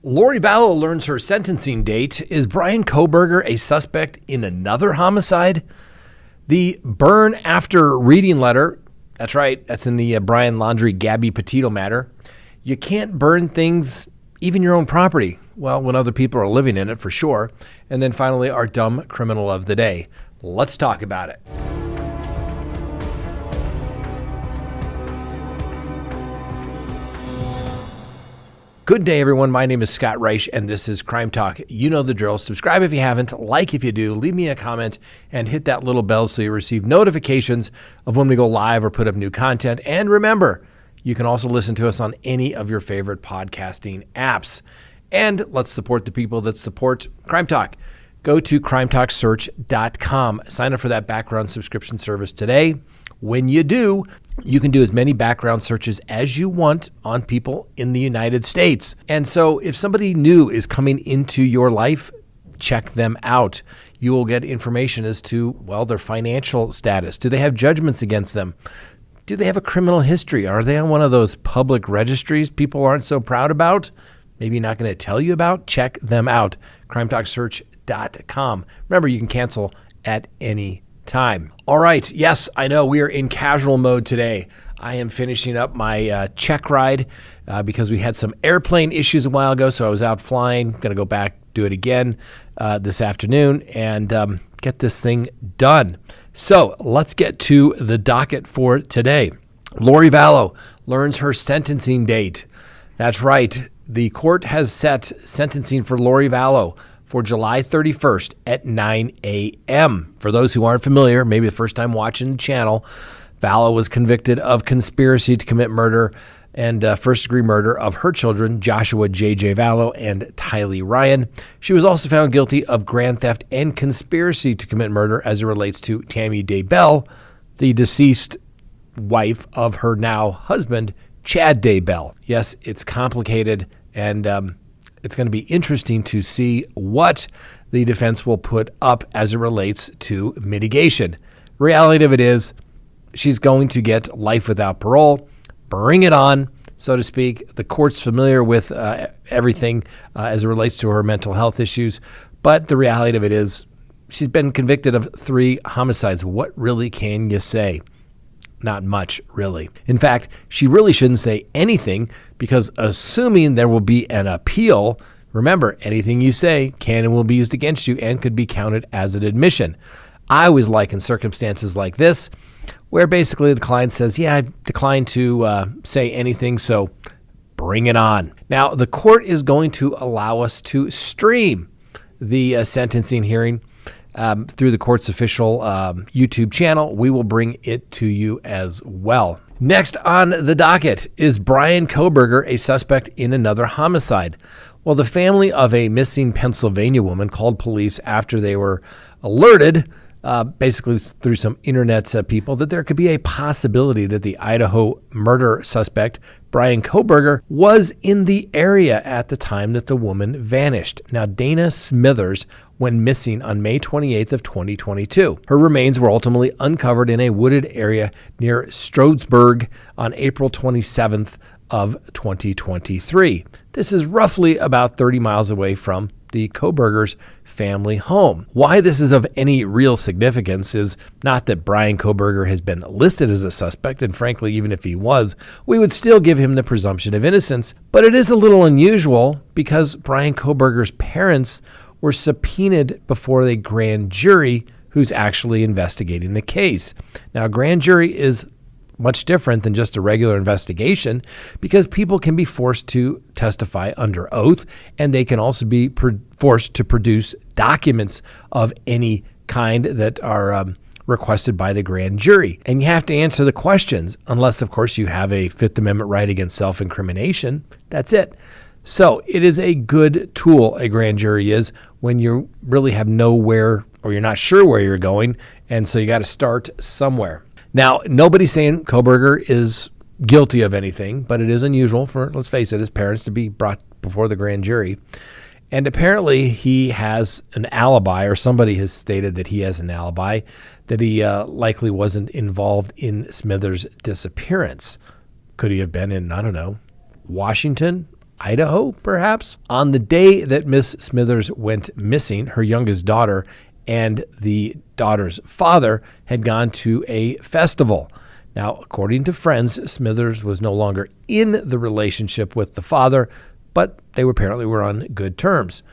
Laundrie Vallow learns her sentencing date. Is Bryan Kohberger a suspect in another homicide? The burn after reading letter, that's right, that's in the Bryan Laundrie Gabby Petitio matter. You can't burn things, even your own property. Well, when other people are living in it, for sure. And then finally, our dumb criminal of the day. Let's talk about it. Good day, everyone. My name is Scott Reich, and this is Crime Talk. You know the drill. Subscribe if you haven't, like if you do, leave me a comment, and hit that little bell so you receive notifications of when we go live or put up new content. And remember, you can also listen to us on any of your favorite podcasting apps. And let's support the people that support Crime Talk. Go to crimetalksearch.com. Sign up for that background subscription service today. When you do, you can do as many background searches as you want on people in the United States. And so if somebody new is coming into your life, check them out. You will get information as to, well, their financial status. Do they have judgments against them? Do they have a criminal history? Are they on one of those public registries people aren't so proud about? Maybe not going to tell you about? Check them out. crimetalksearch.com. Remember, you can cancel at any time. All right. Yes, I know we are in casual mode today. I am finishing up my check ride because we had some airplane issues a while ago. So I was out flying, going to go back, do it again this afternoon and get this thing done. So let's get to the docket for today. Laundrie Vallow learns her sentencing date. That's right. The court has set sentencing for Laundrie Vallow for July 31st at 9 a.m. For those who aren't familiar, maybe the first time watching the channel, Vallow was convicted of conspiracy to commit murder and first-degree murder of her children, Joshua J.J. Vallow and Tylee Ryan. She was also found guilty of grand theft and conspiracy to commit murder as it relates to Tammy Daybell, the deceased wife of her now husband, Chad Daybell. Yes, it's complicated, and it's going to be interesting to see what the defense will put up as it relates to mitigation. Reality of it is she's going to get life without parole. Bring it on, so to speak. The court's familiar with everything as it relates to her mental health issues. But the reality of it is she's been convicted of 3 homicides. What really can you say? Not much, really. In fact, she really shouldn't say anything because assuming there will be an appeal, remember, anything you say can and will be used against you and could be counted as an admission. I always like in circumstances like this where basically the client says, yeah, I declined to say anything, so bring it on. Now, the court is going to allow us to stream the sentencing hearing through the court's official YouTube channel. We will bring it to you as well. Next on the docket, is Bryan Kohberger a suspect in another homicide? Well, the family of a missing Pennsylvania woman called police after they were alerted, basically through some internet people, that there could be a possibility that the Idaho murder suspect, Bryan Kohberger, was in the area at the time that the woman vanished. Now, Dana Smithers went missing on May 28th of 2022. Her remains were ultimately uncovered in a wooded area near Stroudsburg on April 27th of 2023. This is roughly about 30 miles away from the Kohberger's family home. Why this is of any real significance is not that Bryan Kohberger has been listed as a suspect, and frankly, even if he was, we would still give him the presumption of innocence. But it is a little unusual because Bryan Kohberger's parents were subpoenaed before a grand jury who's actually investigating the case. Now, a grand jury is much different than just a regular investigation because people can be forced to testify under oath, and they can also be forced to produce documents of any kind that are requested by the grand jury. And you have to answer the questions, unless, of course, you have a Fifth Amendment right against self-incrimination. That's it. So it is a good tool, a grand jury is, when you really have nowhere or you're not sure where you're going, and so you got to start somewhere. Now, nobody's saying Kohberger is guilty of anything, but it is unusual for, let's face it, his parents to be brought before the grand jury. And apparently he has an alibi, or somebody has stated that he has an alibi, that he likely wasn't involved in Smithers' disappearance. Could he have been in, I don't know, Washington? Idaho, perhaps. On the day that Miss Smithers went missing, her youngest daughter and the daughter's father had gone to a festival. Now, according to friends, Smithers was no longer in the relationship with the father, but they apparently were on good terms.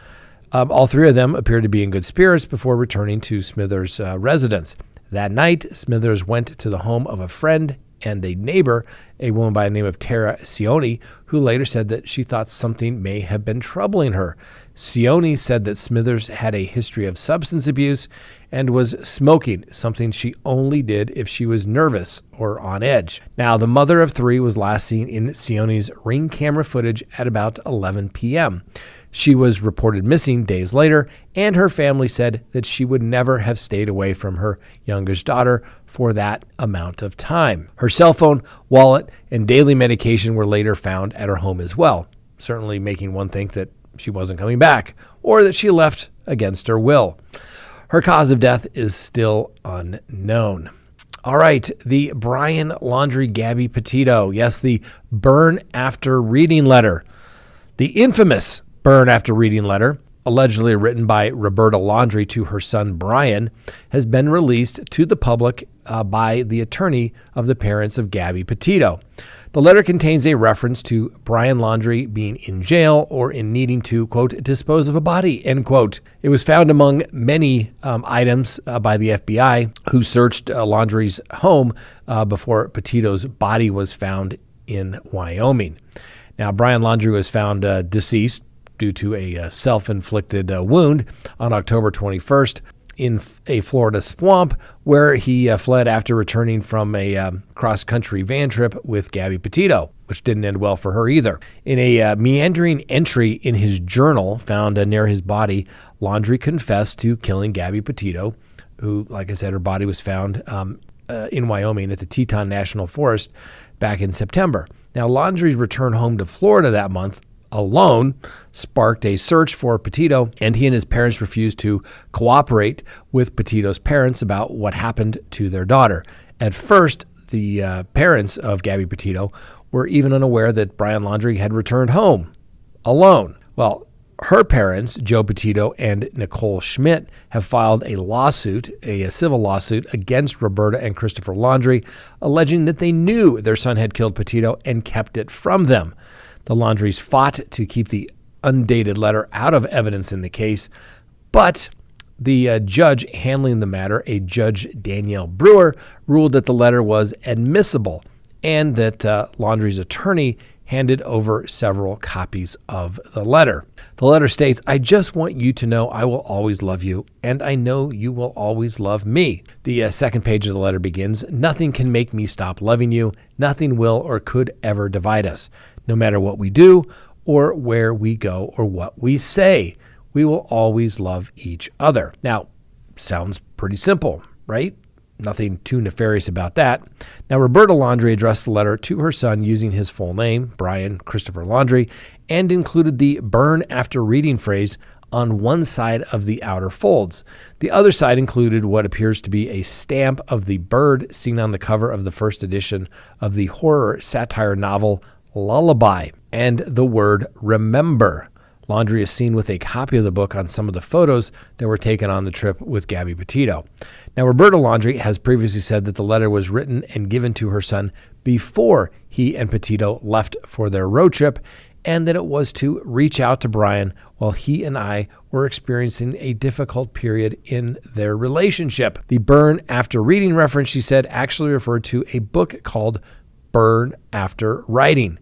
All three of them appeared to be in good spirits before returning to Smithers' residence. That night, Smithers went to the home of a friend and a neighbor, a woman by the name of Tara Sione, who later said that she thought something may have been troubling her. Sione said that Smithers had a history of substance abuse and was smoking, something she only did if she was nervous or on edge. Now, the mother of three was last seen in Sione's Ring camera footage at about 11 p.m. She was reported missing days later, and her family said that she would never have stayed away from her youngest daughter for that amount of time. Her cell phone, wallet, and daily medication were later found at her home as well, certainly making one think that she wasn't coming back or that she left against her will. Her cause of death is still unknown. All right, the Bryan Laundrie Gabby Petitio. Yes, the burn after reading letter. The infamous burn after reading letter, allegedly written by Roberta Laundrie to her son Bryan, has been released to the public by the attorney of the parents of Gabby Petitio. The letter contains a reference to Bryan Laundrie being in jail or in needing to, quote, dispose of a body, end quote. It was found among many items by the FBI, who searched Laundrie's home before Petitio's body was found in Wyoming. Now, Bryan Laundrie was found deceased due to a self-inflicted wound on October 21st in a Florida swamp, where he fled after returning from a cross-country van trip with Gabby Petitio, which didn't end well for her either. In a meandering entry in his journal found near his body, Laundrie confessed to killing Gabby Petitio, who, like I said, her body was found in Wyoming at the Teton National Forest back in September. Now, Laundrie's return home to Florida that month alone sparked a search for Petitio, and he and his parents refused to cooperate with Petitio's parents about what happened to their daughter. At first, the parents of Gabby Petitio were even unaware that Bryan Laundrie had returned home alone. Well, her parents, Joe Petitio and Nicole Schmidt, have filed a lawsuit, a civil lawsuit, against Roberta and Christopher Laundrie, alleging that they knew their son had killed Petitio and kept it from them. The Laundries fought to keep the undated letter out of evidence in the case, but the judge handling the matter, a Judge Danielle Brewer, ruled that the letter was admissible and that Laundrie's attorney handed over several copies of the letter. The letter states, "I just want you to know I will always love you, and I know you will always love me." The second page of the letter begins, "Nothing can make me stop loving you. Nothing will or could ever divide us. No matter what we do or where we go or what we say, we will always love each other." Now, sounds pretty simple, right? Nothing too nefarious about that. Now, Roberta Laundrie addressed the letter to her son using his full name, Bryan Christopher Laundrie, and included the burn after reading phrase on one side of the outer folds. The other side included what appears to be a stamp of the bird seen on the cover of the first edition of the horror satire novel Lullaby, and the word remember. Laundrie is seen with a copy of the book on some of the photos that were taken on the trip with Gabby Petitio. Now, Roberta Laundrie has previously said that the letter was written and given to her son before he and Petitio left for their road trip, and that it was to reach out to Bryan while he and I were experiencing a difficult period in their relationship. The burn after reading reference, she said, actually referred to a book called Burn After Writing,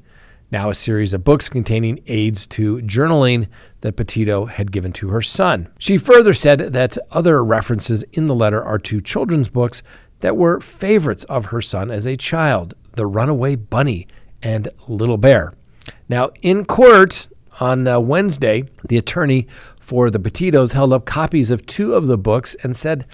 now a series of books containing aids to journaling that Petitio had given to her son. She further said that other references in the letter are to children's books that were favorites of her son as a child, The Runaway Bunny and Little Bear. Now, in court on Wednesday, the attorney for the Petitios held up copies of two of the books and said,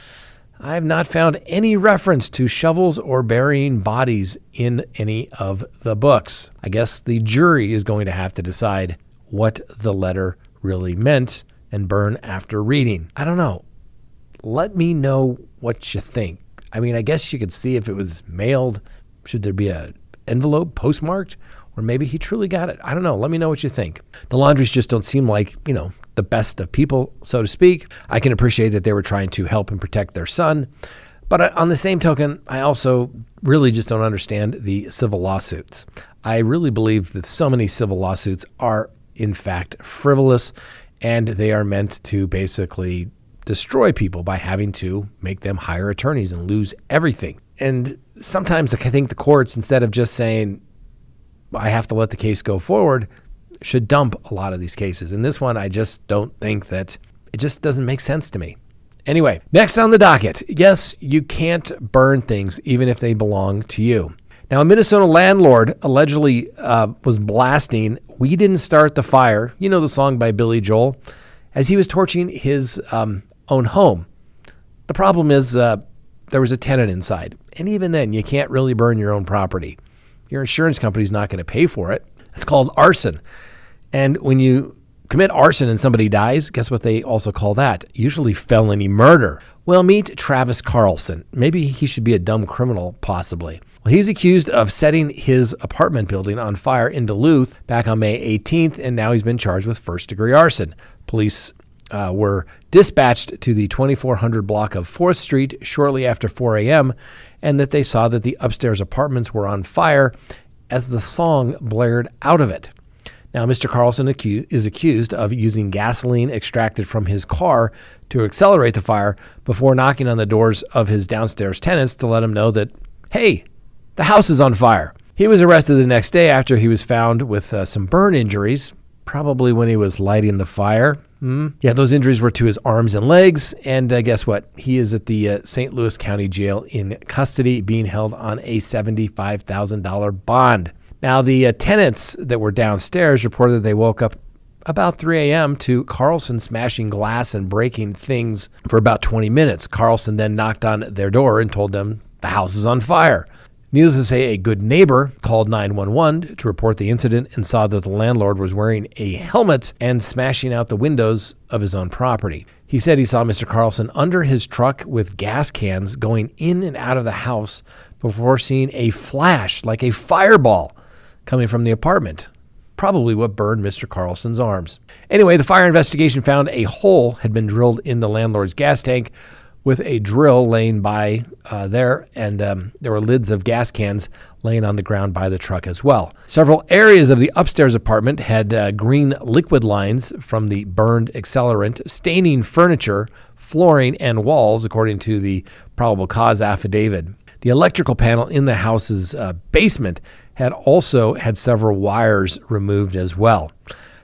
"I have not found any reference to shovels or burying bodies in any of the books." I guess the jury is going to have to decide what the letter really meant and burn after reading. I don't know. Let me know what you think. I mean, I guess you could see if it was mailed. Should there be an envelope postmarked? Or maybe he truly got it. I don't know. Let me know what you think. The Laundries just don't seem like, the best of people, so to speak. I can appreciate that they were trying to help and protect their son. But on the same token, I also really just don't understand the civil lawsuits. I really believe that so many civil lawsuits are, in fact, frivolous, and they are meant to basically destroy people by having to make them hire attorneys and lose everything. And sometimes I think the courts, instead of just saying, I have to let the case go forward, should dump a lot of these cases. In this one, I just don't think that it just doesn't make sense to me. Anyway, next on the docket. Yes, you can't burn things even if they belong to you. Now, a Minnesota landlord allegedly was blasting "We Didn't Start the Fire," the song by Billy Joel, as he was torching his own home. The problem is there was a tenant inside. And even then, you can't really burn your own property. Your insurance company's not going to pay for it. It's called arson. And when you commit arson and somebody dies, guess what they also call that? Usually felony murder. Well, meet Travis Carlson. Maybe he should be a dumb criminal, possibly. Well, he's accused of setting his apartment building on fire in Duluth back on May 18th, and now he's been charged with first-degree arson. Police were dispatched to the 2400 block of 4th Street shortly after 4 a.m., and that they saw that the upstairs apartments were on fire as the song blared out of it. Now, Mr. Carlson is accused of using gasoline extracted from his car to accelerate the fire before knocking on the doors of his downstairs tenants to let them know that, hey, the house is on fire. He was arrested the next day after he was found with some burn injuries, probably when he was lighting the fire. Yeah, those injuries were to his arms and legs. And guess what? He is at the St. Louis County Jail in custody, being held on a $75,000 bond. Now, the tenants that were downstairs reported that they woke up about 3 a.m. to Carlson smashing glass and breaking things for about 20 minutes. Carlson then knocked on their door and told them the house is on fire. Needless to say, a good neighbor called 911 to report the incident and saw that the landlord was wearing a helmet and smashing out the windows of his own property. He said he saw Mr. Carlson under his truck with gas cans going in and out of the house before seeing a flash like a fireball coming from the apartment. Probably what burned Mr. Carlson's arms. Anyway, the fire investigation found a hole had been drilled in the landlord's gas tank with a drill laying by there, and there were lids of gas cans laying on the ground by the truck as well. Several areas of the upstairs apartment had green liquid lines from the burned accelerant, staining furniture, flooring, and walls, according to the probable cause affidavit. The electrical panel in the house's basement had also had several wires removed as well.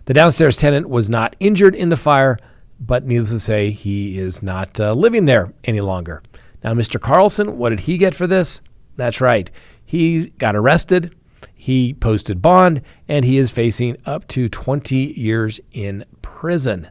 The downstairs tenant was not injured in the fire, but needless to say, he is not living there any longer. Now, Mr. Carlson, what did he get for this? That's right. He got arrested, he posted bond, and he is facing up to 20 years in prison.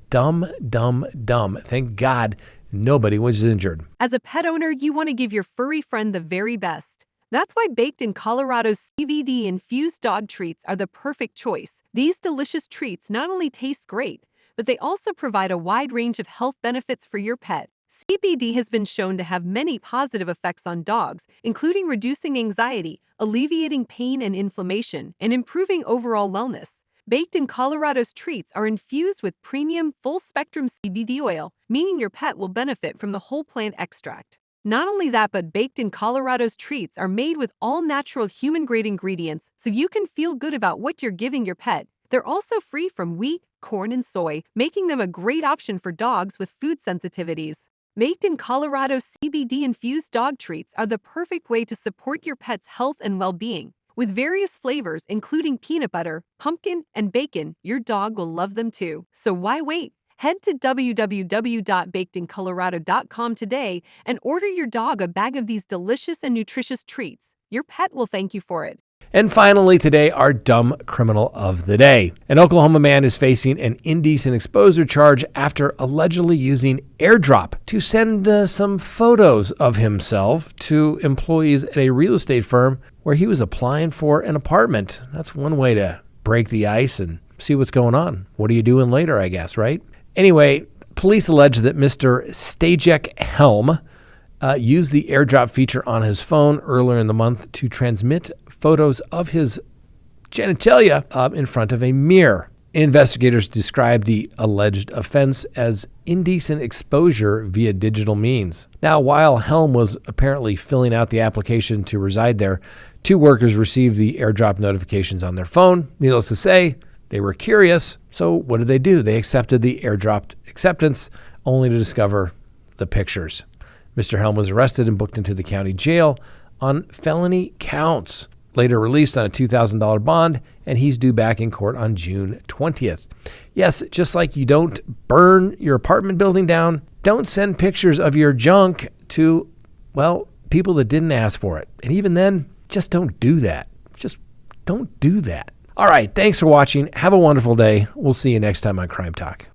Dumb, dumb, dumb. Thank God nobody was injured. As a pet owner, you want to give your furry friend the very best. That's why Baked in Colorado's CBD-infused dog treats are the perfect choice. These delicious treats not only taste great, but they also provide a wide range of health benefits for your pet. CBD has been shown to have many positive effects on dogs, including reducing anxiety, alleviating pain and inflammation, and improving overall wellness. Baked in Colorado's treats are infused with premium, full-spectrum CBD oil, meaning your pet will benefit from the whole plant extract. Not only that, but Baked in Colorado's treats are made with all-natural human-grade ingredients, so you can feel good about what you're giving your pet. They're also free from wheat, corn, and soy, making them a great option for dogs with food sensitivities. Baked in Colorado CBD-infused dog treats are the perfect way to support your pet's health and well-being. With various flavors, including peanut butter, pumpkin, and bacon, your dog will love them too. So why wait? Head to www.bakedincolorado.com today and order your dog a bag of these delicious and nutritious treats. Your pet will thank you for it. And finally today, our dumb criminal of the day. An Oklahoma man is facing an indecent exposure charge after allegedly using AirDrop to send some photos of himself to employees at a real estate firm where he was applying for an apartment. That's one way to break the ice and see what's going on. What are you doing later, I guess, right? Anyway, police allege that Mr. Stajek Helm used the AirDrop feature on his phone earlier in the month to transmit photos of his genitalia in front of a mirror. Investigators described the alleged offense as indecent exposure via digital means. Now, while Helm was apparently filling out the application to reside there, 2 workers received the airdrop notifications on their phone. Needless to say, they were curious, so what did they do? They accepted the airdropped acceptance, only to discover the pictures. Mr. Helm was arrested and booked into the county jail on felony counts, later released on a $2,000 bond, and he's due back in court on June 20th. Yes, just like you don't burn your apartment building down, don't send pictures of your junk to, well, people that didn't ask for it. And even then, just don't do that. Just don't do that. All right, thanks for watching. Have a wonderful day. We'll see you next time on Crime Talk.